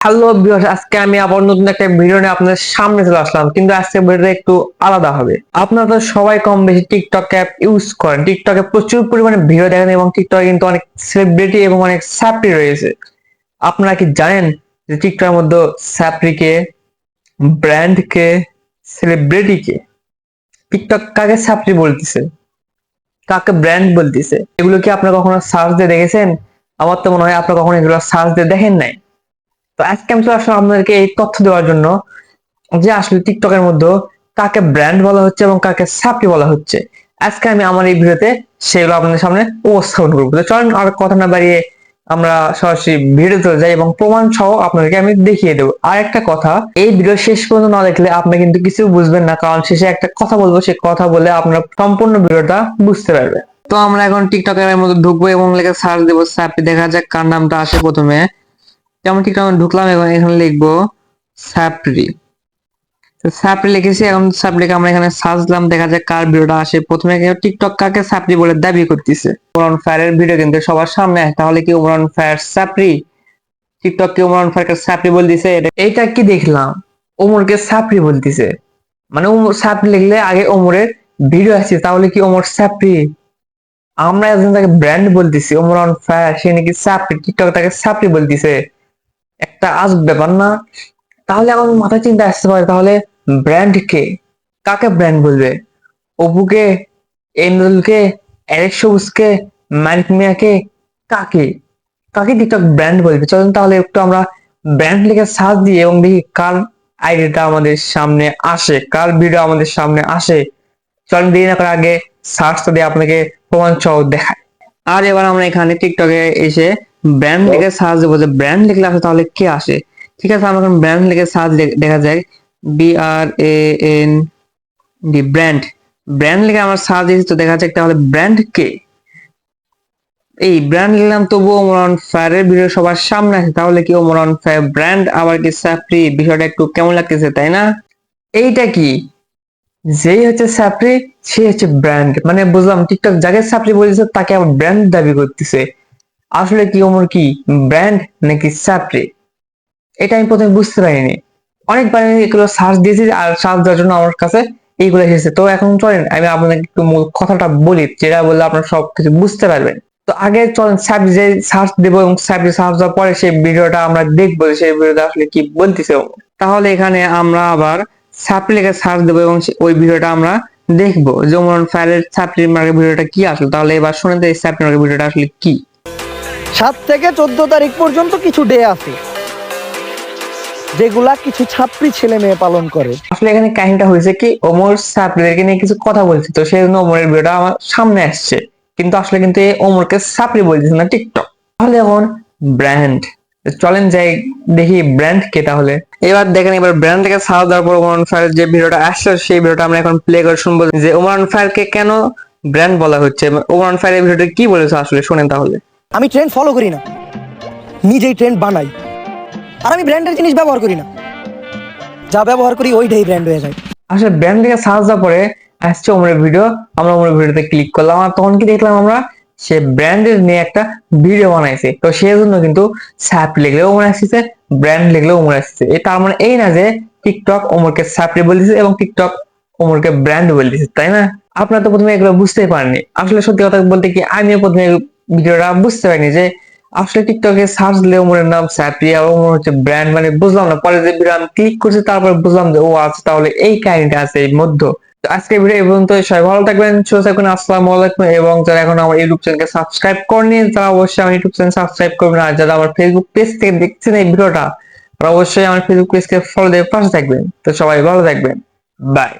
Hello viewers, আজকে আমি আবার নতুন একটা ভিডিও নিয়ে আপনাদের সামনে চলে আসলাম। কিন্তু আজকে ভিডিওটা একটু আলাদা হবে। আপনারা তো সবাই কম বেশি টিকটক অ্যাপ ইউজ করেন, টিকটকে প্রচুর পরিমাণে ভিডিও দেখেন এবং টিকটকে কিন্তু অনেক সেলিব্রিটি এবং অনেক সাপ্রি রয়েছে। আপনারা কি জানেন যে টিকটকের মধ্যে সাপ্রি কে, ব্র্যান্ড কে, সেলিব্রিটি কে? টিকটক কাকে সাপ্রি বলতেছে, কাকে ব্র্যান্ড বলতেছে, এগুলো কি আপনারা কখনো সার্চ দিয়ে দেখেছেন? আমার তো মনে হয় আপনারা কখনো এগুলো সার্চ দিয়ে দেখেন নাই। তো আজকে আমি চলে আসলাম আপনাদেরকে এই তথ্য দেওয়ার জন্য যে আসলে টিকটকের মধ্যে কাকে ব্র্যান্ড বলা হচ্ছে এবং কাকে সাপ্লি বলা হচ্ছে। আজকে আমি আমার এই ভিডিওতে সেগুলো আপনাদের সামনে উপস্থাপন করবো। তো চলেন আর কথা না বাড়িয়ে আমরা সরাসরি ভিডিওতে যাই এবং প্রমাণ সহ আপনাদেরকে আমি দেখিয়ে দেবো। আর একটা কথা, এই ভিডিও শেষ পর্যন্ত না দেখলে আপনি কিন্তু কিছু বুঝবেন না, কারণ শেষে একটা কথা বলবো, সে কথা বলে আপনারা সম্পূর্ণ ভিডিওটা বুঝতে পারবেন। তো আমরা এখন টিকটকের মধ্যে ঢুকবো এবং লেখা সার্চ দেবো সাপ্লি, দেখা যাক কার নামটা আসে প্রথমে। যেমন টিকটকে ঢুকলাম এবং এখানে লিখবো সাপ্রি। সাপ্রি লিখেছি, এখন সাপ্রিকে আমরা এখানে সার্চ দিলাম, দেখা যায় কার ভিডিওটা আসে প্রথমে। টিকটক কাকে সাপ্রি বলে দাবি করতেছে? ওমর ফায়ারের ভিডিও কিন্তু সবার সামনে আসে, তাহলে কি ওমর ফায়ার সাপ্রি? টিকটক কি ওমর ফায়ারকে সাপ্রি বলতেছে? এইটা কি দেখলাম, ওমরকে সাপ্রি বলতেছে। মানে ওমর সাপ্রি লিখলে আগে ওমরের ভিডিও আসছে, তাহলে কি ওমর সাপ্রি? আমরা একজন তাকে ব্র্যান্ড বলতেছি, ওমর অন ফায়ার, সে নাকি সাপ্রি, টিকটক তাকে সাপ্রি বলতেছে। একটা আজব ব্যাপার না? তাহলে এখন মাথায় চিন্তা আসতে পারে, তাহলে ব্র্যান্ড কে? কাকে ব্র্যান্ড বলবে? অপুকে, এমরুলকে, অ্যালেক্স সবুজকে, মানিক মিয়াকে? কাকে কাকে টিকটক ব্র্যান্ড বলবে? চলুন তাহলে একটু আমরা ব্র্যান্ড লিখে সার্চ দিই এবং দেখি কার আইডিটা আমাদের সামনে আসে, কার ভিডিও আমাদের সামনে আসে। চলুন দেরি না করে আগে সার্চটা দিয়ে আপনাকে প্রমাণ সহ দেখায়। আর এবার আমরা এখানে টিকটকে এসে ব্র্যান্ড লিখে সার্চ দেবো, যে ব্র্যান্ড লিখলে আসে তাহলে কে আসে। ঠিক আছে, আমরা এখন ব্র্যান্ড লিখে সার্চ দেখা যায় BRAND, ব্র্যান্ড। ব্র্যান্ড লিখে আমার সার্চ দিয়েছি, তো দেখা যাক তাহলে ব্র্যান্ড কে। এই ব্র্যান্ড লিখলাম, তবুও ওমর অন ফায়ারের ভিডিও সবার সামনে আছে, তাহলে কি ওমর অন ফায়ার ব্র্যান্ড? আবার কি সাপ্রি? বিষয়টা একটু কেমন লাগতেছে, তাই না? এইটা কি, যেই হচ্ছে সাপ্রি সে হচ্ছে ব্র্যান্ড? মানে বুঝলাম টিকটক যাকে সাপ্রি বলতেছে তাকে আবার ব্র্যান্ড দাবি করতেছে। আসলে কি ওমর কি ব্র্যান্ড নাকি সাপ্রি? এটা আমি প্রথমে বুঝতে পারিনি। অনেকবার আমি এগুলো সার্চ দিয়েছি, আর সার্চ দেওয়ার জন্য আমার কাছে এইগুলো এসেছে। তো এখন চলেন আমি আপনাদের একটু মূল কথাটা বলি, যেটা বললে আপনারা সবকিছু বুঝতে পারবেন। তো আগে চলেন সার্চ, যে সার্চ দেবো এবং সার্চ দেওয়ার পরে সেই ভিডিওটা আমরা দেখবো, সেই ভিডিওটা আসলে কি বলতেছে। তাহলে এখানে আমরা আবার সাপ্লি লিখে সার্চ দেবো এবং ওই ভিডিওটা আমরা দেখবো, যেমন ফায়ারের সাপ্লি মার্কেট ভিডিওটা কি আসলো। তাহলে এবার শুনে এই সাপ্লি মার্কেট ভিডিওটা আসলে কি। 7 থেকে 14 তারিখ পর্যন্ত কিছু ডে আছে যেগুলা কিছু ছাত্রী ছেলে মেয়ে পালন করে। আসলে এখানে কাহিনীটা হয়েছে কি, ওমর সাপ্রিকে নিয়ে কিছু কথা বলছে, তো সেই জন্য ওমরের ভিডিওটা আমার সামনে আসছে। কিন্তু আসলে কিন্তু এই ওমরকে সাপ্রি বলতেছে না টিকটক। তাহলে এখন ব্র্যান্ড, চলেন যাই দেখি ব্র্যান্ড কে। তাহলে এবার দেখেন, এবার ব্র্যান্ড থেকে সার্চ দেওয়ার পর ওমর ফায়ার যে ভিডিওটা আসছে সেই ভিডিওটা আমরা এখন প্লে করে শুনবো, যে ওমর ফায়ারকে কেন ব্র্যান্ড বলা হচ্ছে। ওমর ফায়ার এই ভিডিওটা কি বলেছে আসলে শুনেন তাহলে। আমি ট্রেন্ড ফলো করি না, নিজেই ট্রেন্ড বানাই। আর আমি ব্র্যান্ডের জিনিস ব্যবহার করি না, যা ব্যবহার করি ওইটাই ব্র্যান্ড হয়ে যায়। আসলে ব্র্যান্ড থেকে সার্চ দেওয়ার পরে আসছে ওমরের ভিডিও, আমরা ওমরের ভিডিওতে ক্লিক করলাম, আর তখন কি দেখলাম আমরা, সে ব্র্যান্ডের নিয়ে একটা ভিডিও বানাইছে। তো সেই জন্য কিন্তু স্যাপ লিখলেও ওমর আসছে, ব্র্যান্ড লিখলেও ওমর আসছে। তার মানে এই না যে টিকটক ওমরকে স্যাপরি বলতেছে এবং টিকটক ওমরকে ব্র্যান্ড বলতেছে, তাই না? আপনারা তো প্রথমে এগুলো বুঝতেই পারেননি। আসলে সত্যি কথা বলতে কি, আমিও প্রথমে ভিডিওটা বুঝতে পারিনি যে আসলে টিকটকে সার্চ দিলে ওমরের নাম সাপ্রি আর ওমর হচ্ছে ব্র্যান্ড। মানে বুঝলাম না, পরে যে ভিডিও আমি ক্লিক করছি তারপর বুঝলাম যে ও আচ্ছা, তাহলে এই কাহিনীটা আছে এই মধ্য। তো আজকে ভিডিও এই পর্যন্ত, সবাই ভালো থাকবেন, সুস্থ থাকবেন, আসসালামু আলাইকুম। এবং যারা এখন আমার ইউটিউব চ্যানেলকে সাবস্ক্রাইব করেনি তারা অবশ্যই আমার ইউটিউব চ্যানেল সাবস্ক্রাইব করবেন। আর যারা আমার ফেসবুক পেজ থেকে দেখছেন এই ভিডিওটা, তারা অবশ্যই আমার ফেসবুক পেজকে ফলো দিয়ে পাশে থাকবেন। তো সবাই ভালো থাকবেন, বাই।